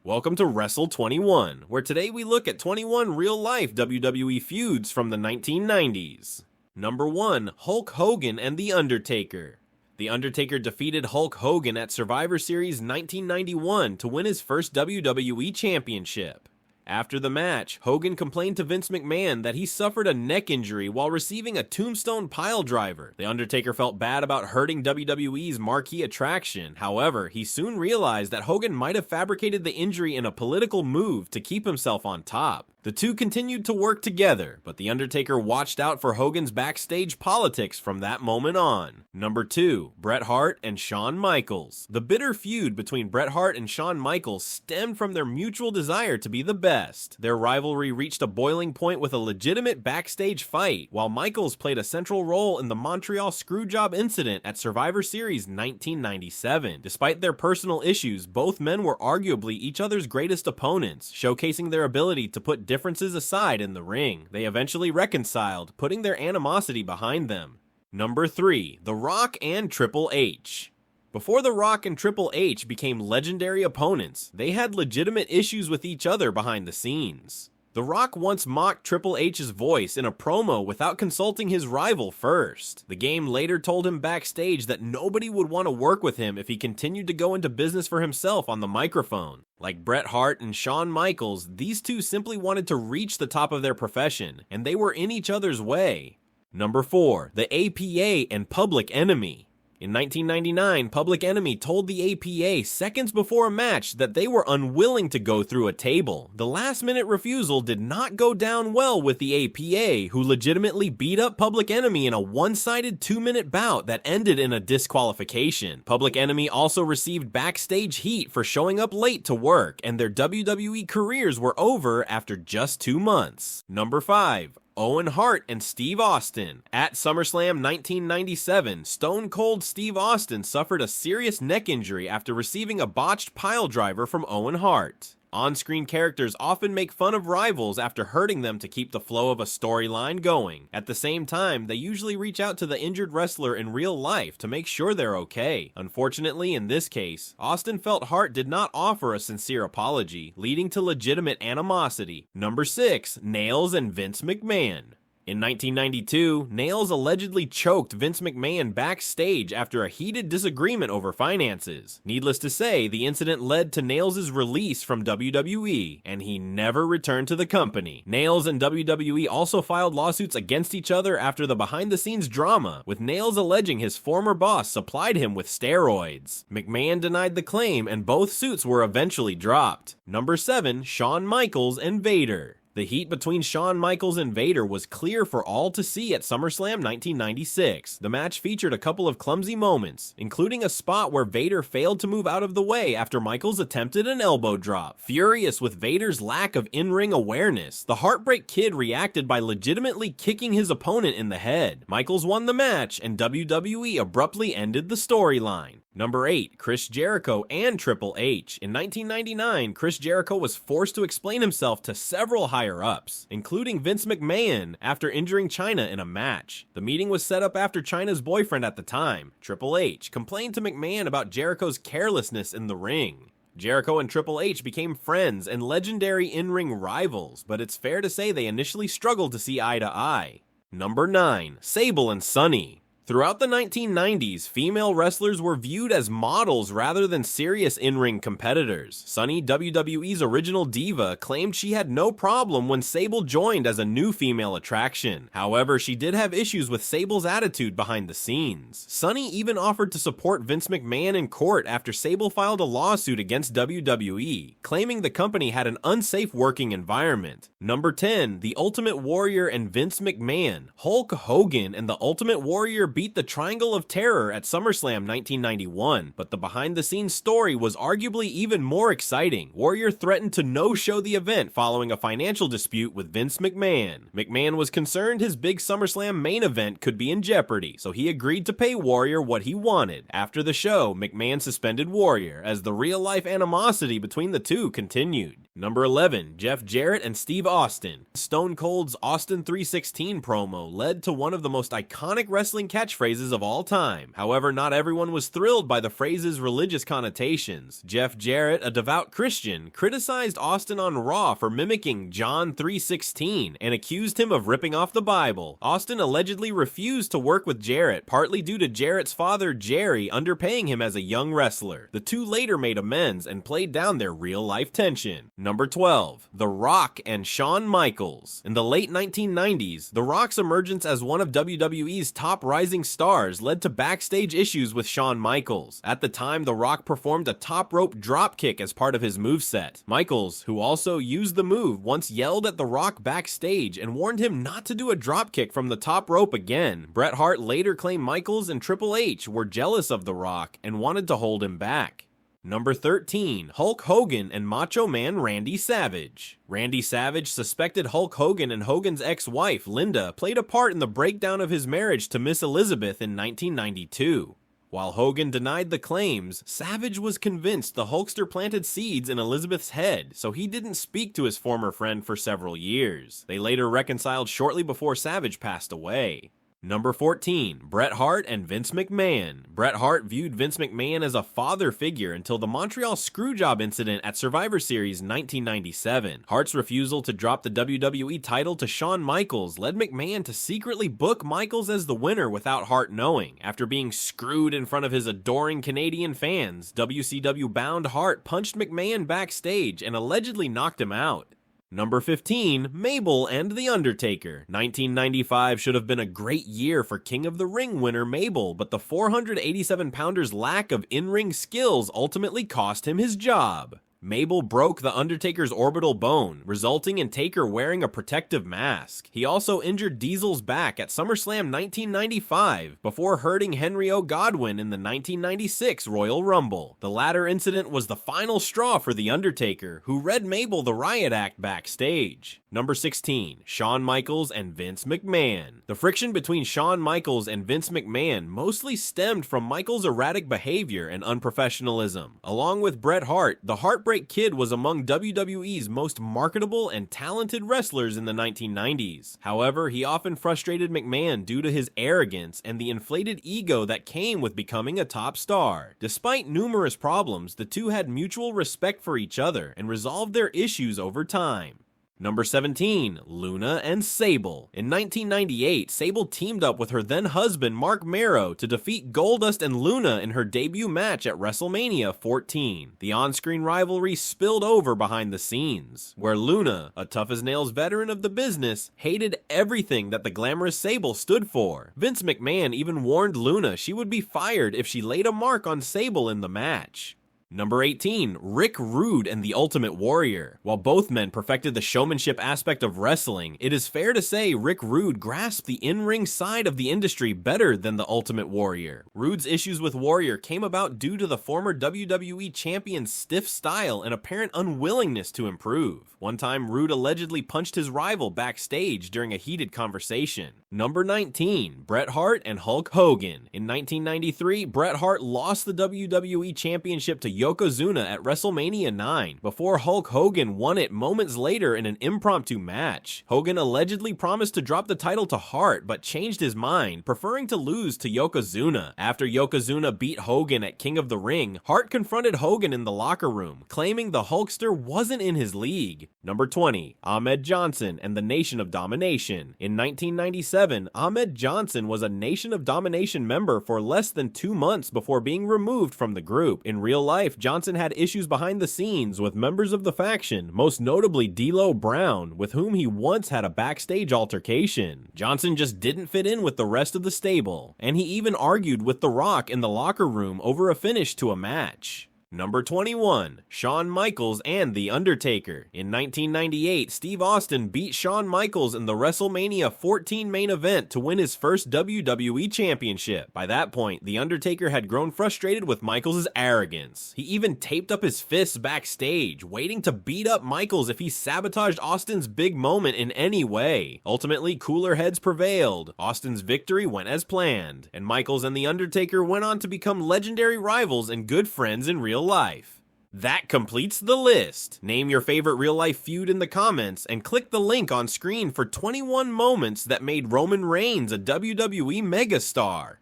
Welcome to Wrestle 21, where today we look at 21 real-life WWE feuds from the 1990s. Number 1. Hulk Hogan and The Undertaker. The Undertaker defeated Hulk Hogan at Survivor Series 1991 to win his first WWE Championship. After the match, Hogan complained to Vince McMahon that he suffered a neck injury while receiving a tombstone piledriver. The Undertaker felt bad about hurting WWE's marquee attraction. However, he soon realized that Hogan might have fabricated the injury in a political move to keep himself on top. The two continued to work together, but The Undertaker watched out for Hogan's backstage politics from that moment on. Number 2. Bret Hart and Shawn Michaels. The bitter feud between Bret Hart and Shawn Michaels stemmed from their mutual desire to be the best. Their rivalry reached a boiling point with a legitimate backstage fight, while Michaels played a central role in the Montreal Screwjob incident at Survivor Series 1997. Despite their personal issues, both men were arguably each other's greatest opponents, showcasing their ability to put differences aside in the ring. They eventually reconciled, putting their animosity behind them. Number 3. The Rock and Triple H. Before The Rock and Triple H became legendary opponents, they had legitimate issues with each other behind the scenes. The Rock once mocked Triple H's voice in a promo without consulting his rival first. The game later told him backstage that nobody would want to work with him if he continued to go into business for himself on the microphone. Like Bret Hart and Shawn Michaels, these two simply wanted to reach the top of their profession, and they were in each other's way. Number 4. The APA and Public Enemy. In 1999, Public Enemy told the APA seconds before a match that they were unwilling to go through a table. The last-minute refusal did not go down well with the APA, who legitimately beat up Public Enemy in a one-sided 2-minute bout that ended in a disqualification. Public Enemy also received backstage heat for showing up late to work, and their WWE careers were over after just 2 months. Number 5. Owen Hart and Steve Austin. At SummerSlam 1997, Stone Cold Steve Austin suffered a serious neck injury after receiving a botched piledriver from Owen Hart. On-screen characters often make fun of rivals after hurting them to keep the flow of a storyline going. At the same time, they usually reach out to the injured wrestler in real life to make sure they're okay. Unfortunately, in this case, Austin felt Hart did not offer a sincere apology, leading to legitimate animosity. Number 6. Nails and Vince McMahon. In 1992, Nails allegedly choked Vince McMahon backstage after a heated disagreement over finances. Needless to say, the incident led to Nails' release from WWE, and he never returned to the company. Nails and WWE also filed lawsuits against each other after the behind-the-scenes drama, with Nails alleging his former boss supplied him with steroids. McMahon denied the claim, and both suits were eventually dropped. Number 7. Shawn Michaels and Vader. The heat between Shawn Michaels and Vader was clear for all to see at SummerSlam 1996. The match featured a couple of clumsy moments, including a spot where Vader failed to move out of the way after Michaels attempted an elbow drop. Furious with Vader's lack of in-ring awareness, the Heartbreak Kid reacted by legitimately kicking his opponent in the head. Michaels won the match, and WWE abruptly ended the storyline. Number 8. Chris Jericho and Triple H. In 1999, Chris Jericho was forced to explain himself to several higher-ups, including Vince McMahon, after injuring Chyna in a match. The meeting was set up after Chyna's boyfriend at the time, Triple H, complained to McMahon about Jericho's carelessness in the ring. Jericho and Triple H became friends and legendary in-ring rivals, but it's fair to say they initially struggled to see eye to eye. Number 9. Sable and Sunny. Throughout the 1990s, female wrestlers were viewed as models rather than serious in-ring competitors. Sunny, WWE's original diva, claimed she had no problem when Sable joined as a new female attraction. However, she did have issues with Sable's attitude behind the scenes. Sunny even offered to support Vince McMahon in court after Sable filed a lawsuit against WWE, claiming the company had an unsafe working environment. Number 10. The Ultimate Warrior and Vince McMahon. Hulk Hogan and the Ultimate Warrior beat the Triangle of Terror at SummerSlam 1991, but the behind-the-scenes story was arguably even more exciting. Warrior threatened to no-show the event following a financial dispute with Vince McMahon. McMahon was concerned his big SummerSlam main event could be in jeopardy, so he agreed to pay Warrior what he wanted. After the show, McMahon suspended Warrior, as the real-life animosity between the two continued. Number 11, Jeff Jarrett and Steve Austin. Stone Cold's Austin 316 promo led to one of the most iconic wrestling catchphrases of all time. However, not everyone was thrilled by the phrase's religious connotations. Jeff Jarrett, a devout Christian, criticized Austin on Raw for mimicking John 3:16 and accused him of ripping off the Bible. Austin allegedly refused to work with Jarrett, partly due to Jarrett's father, Jerry, underpaying him as a young wrestler. The two later made amends and played down their real-life tension. Number 12, The Rock and Shawn Michaels. In the late 1990s, The Rock's emergence as one of WWE's top rising stars led to backstage issues with Shawn Michaels. At the time, The Rock performed a top rope dropkick as part of his moveset. Michaels, who also used the move, once yelled at The Rock backstage and warned him not to do a dropkick from the top rope again. Bret Hart later claimed Michaels and Triple H were jealous of The Rock and wanted to hold him back. Number 13, Hulk Hogan and Macho Man Randy Savage. Randy Savage suspected Hulk Hogan and Hogan's ex-wife, Linda, played a part in the breakdown of his marriage to Miss Elizabeth in 1992. While Hogan denied the claims, Savage was convinced the Hulkster planted seeds in Elizabeth's head, so he didn't speak to his former friend for several years. They later reconciled shortly before Savage passed away. Number 14, Bret Hart and Vince McMahon. Bret Hart viewed Vince McMahon as a father figure until the Montreal Screwjob incident at Survivor Series 1997. Hart's refusal to drop the WWE title to Shawn Michaels led McMahon to secretly book Michaels as the winner without Hart knowing. After being screwed in front of his adoring Canadian fans, WCW-bound Hart punched McMahon backstage and allegedly knocked him out. Number 15, Mabel and The Undertaker. 1995 should have been a great year for King of the Ring winner Mabel, but the 487-pounder's lack of in-ring skills ultimately cost him his job. Mabel broke The Undertaker's orbital bone, resulting in Taker wearing a protective mask. He also injured Diesel's back at SummerSlam 1995 before hurting Henry O. Godwin in the 1996 Royal Rumble. The latter incident was the final straw for The Undertaker, who read Mabel the riot act backstage. Number 16, Shawn Michaels and Vince McMahon. The friction between Shawn Michaels and Vince McMahon mostly stemmed from Michaels' erratic behavior and unprofessionalism. Along with Bret Hart, the Heartbreak Kid was among WWE's most marketable and talented wrestlers in the 1990s. However, he often frustrated McMahon due to his arrogance and the inflated ego that came with becoming a top star. Despite numerous problems, the two had mutual respect for each other and resolved their issues over time. Number 17, Luna and Sable. In 1998, Sable teamed up with her then-husband Mark Marrow to defeat Goldust and Luna in her debut match at WrestleMania 14. The on-screen rivalry spilled over behind the scenes, where Luna, a tough-as-nails veteran of the business, hated everything that the glamorous Sable stood for. Vince McMahon even warned Luna she would be fired if she laid a mark on Sable in the match. Number 18, Rick Rude and the Ultimate Warrior. While both men perfected the showmanship aspect of wrestling, it is fair to say Rick Rude grasped the in-ring side of the industry better than the Ultimate Warrior. Rude's issues with Warrior came about due to the former WWE champion's stiff style and apparent unwillingness to improve. One time, Rude allegedly punched his rival backstage during a heated conversation. Number 19, Bret Hart and Hulk Hogan. In 1993, Bret Hart lost the WWE Championship to Yokozuna at WrestleMania 9, before Hulk Hogan won it moments later in an impromptu match. Hogan allegedly promised to drop the title to Hart, but changed his mind, preferring to lose to Yokozuna. After Yokozuna beat Hogan at King of the Ring, Hart confronted Hogan in the locker room, claiming the Hulkster wasn't in his league. Number 20, Ahmed Johnson and the Nation of Domination. In 1997, Ahmed Johnson was a Nation of Domination member for less than 2 months before being removed from the group. In real life, Johnson had issues behind the scenes with members of the faction, most notably D'Lo Brown, with whom he once had a backstage altercation. Johnson just didn't fit in with the rest of the stable, and he even argued with The Rock in the locker room over a finish to a match. Number 21, Shawn Michaels and The Undertaker. In 1998, Steve Austin beat Shawn Michaels in the WrestleMania 14 main event to win his first WWE Championship. By that point, The Undertaker had grown frustrated with Michaels' arrogance. He even taped up his fists backstage, waiting to beat up Michaels if he sabotaged Austin's big moment in any way. Ultimately, cooler heads prevailed. Austin's victory went as planned, and Michaels and The Undertaker went on to become legendary rivals and good friends in real life. That completes the list. Name your favorite real-life feud in the comments and click the link on screen for 21 moments that made Roman Reigns a WWE megastar.